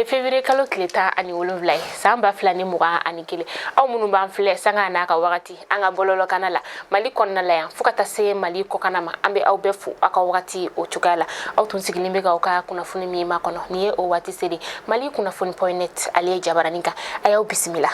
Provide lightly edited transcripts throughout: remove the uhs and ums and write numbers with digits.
Février kalo kileta ani wolonvla samba flani muga ani kile aw munu ban fle sanga na ka wakati anga bololo kanala mali konna la yan fukata se mali ko kanama ambe aw befu aka wakati o tugala aw tun sigilimbe ka ka kunafuni mi ma kono ni o wati sedi malikunafoni.net aliye jabaraninka ayaw bismillah.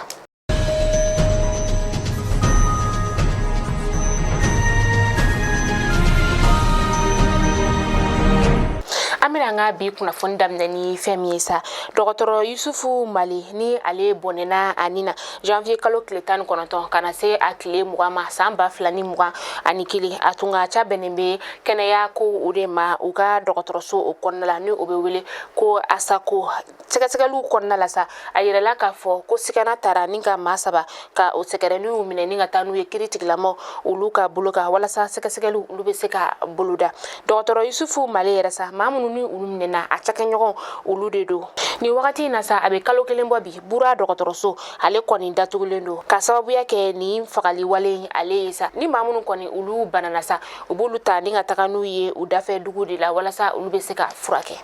Amina nga bi kunafoni damnani femiesa Dr. Yusufu Mali ni ale bonena anina janvier kalo kletan konoton kana se akle mugama samba flani muga anikili atunga cha benembe kenaya ko urema uga Dr. so okonnala ni obewele ko asako tsekatsekelu konnala sa ayirela ka fo ko sikana tara ninga masaba ka o sekerenu umine ninga tanu ye kritiklamo uluka buluka wala sa sekatsekelu ulube seka buluda Dr. Yusufu Mali rasa mamunu ni ulumnena achake nyogon uludedo ni wakati nasa abe kalo kelembo bi bura dokotoroso ale koni datugulendo ka sababu yake ni fakali wale alesa ni mamunu koni ulu banana sa ubulu ta ninga takanu ye udafe dugudi la wala sa ulube seka furake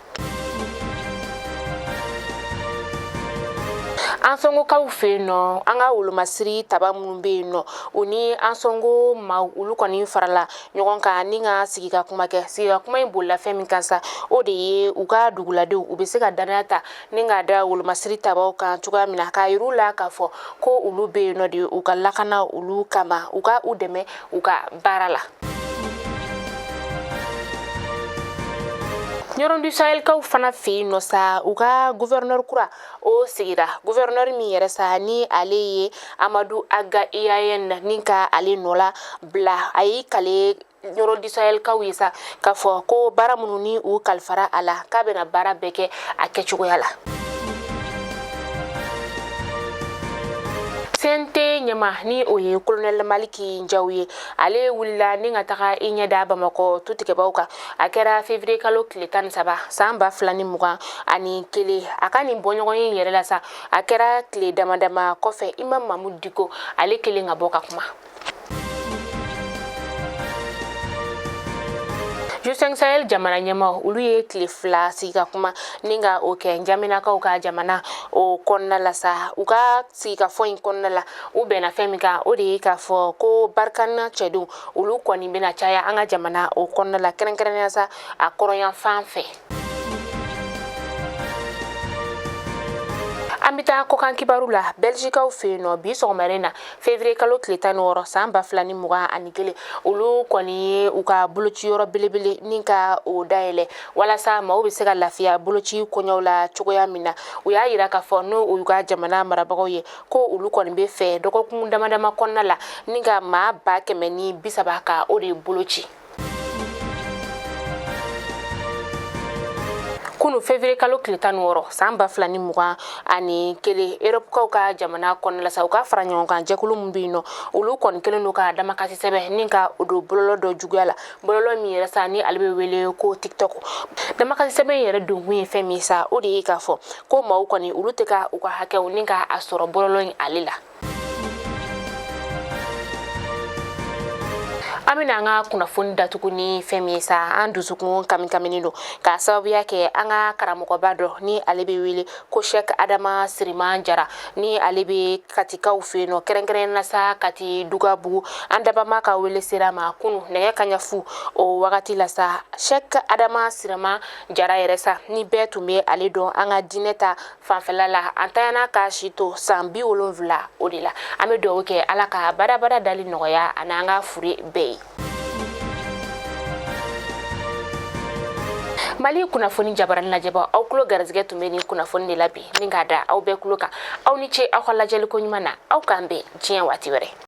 ansongo kaufe no anga ulumasiri tabamumbe no uni ansongo ma ulu koni farala nyogon ka ninga sigika kuma imbola femi kansa ode uga dugulade ubeseka danata ninga da ulumasiri tabao ka tuga mina ka irula ka fo ko ulube no de uga lakana ulu kama uga udeme uga barala Nyoron du Sahel ka fana fi no sa uga gouverneur kura o sigira gouverneur mi yere sa ni aleye Amadou Aga Iyayen ninka ale nola bla ayi kale Nyoron du Sahel ka wisa ka fo ko bara mununi u kalfara ala ka bena bara beke akechugoyala Sente nyama ni oye colonel Maliki Njawiye ale wulila ni ngataka inyada Bamako tutike bauka akera Février kalo kiletan saba samba flani muga ani kele akani bonyogon yerela sa akera kle damadama kofe Imam Mahmoud Diko ale kele ngaboka kuma Juseng Sahel jamana nyama uluye klifla sika kuma ninga oke njamina ka uka jamana o konna la sa uka sika fo in konna la ubena femika ode ka fo ko barkana chedu ulu koni bena chaya anga jamana o konna la kren sa akoroyan fanfe Amita kokan kibarula Belgique au feno bi somarena Février kalo kletan woro samba flani muga anikele ulu koni uka buluchi yoro bilibili ninka o daele wala sa ma obi sega lafia buluchi konyola chogoya mina uya yira ka fo no uga jamana marabago ye ko ulu koni be fe doko kumdama konna la ninga ma ba kemeni bisabaka ode buluchi Kunu Février kalo kletan woro samba flani muga ani kele Europe ka jamana kon la sauka faranyon kan jekulu mbino ulu kon kele no ka dama kasi sebe ninka odo bololo do jugala bololo mi rasa ni albe wele ko TikTok dama kasi sebe yere do wi femisa odi ka fo ko ma u koni ulu teka u ka hake ninka asoro bololo alila Amina nga kunafoni datukuni femiesa anduzukun kaminkaminindo ka sababu yake anga karamoko bado ni alebe wili ko Sheikh Adama Sirima Jara ni alebe katika ufeno kerenkeren nasa kati dugabu andaba maka wele sirama kunu nege kanyafu o wakati lasa Sheikh Adama Sirima Jara yeresa ni betumbe aledo anga dineta fanfelala antayana ka shito sambi olonvla odila amedo oke alaka bada dali noya ananga furi bei Mali kunafoni jabaran la jaba aw kulo garazge tumeni kunafoni labi ninga da aw be kuloka aw ni ce aw khalla jeli ko nyumana aw kambe jiyan wati were